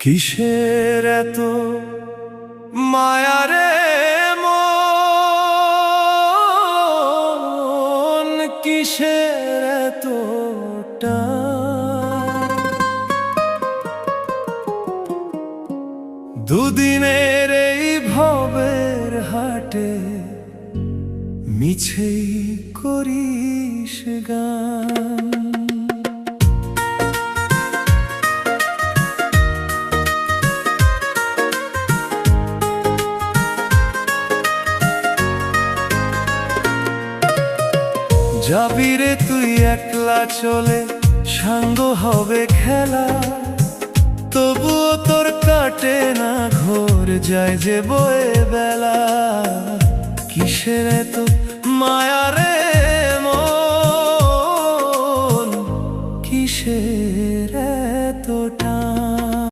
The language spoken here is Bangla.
কিসের এত মায়া রে মন, কিসের এত টান? দুদিনের এই ভবের হাটে মিছেই করিস গান। যাবি রে তুই একলা চলে, সাঙ্গ হবে খেলা, তবুও তোর কাটে না ঘোর, যায় যে বয়ে বেলা। কিসের এত মায়া রে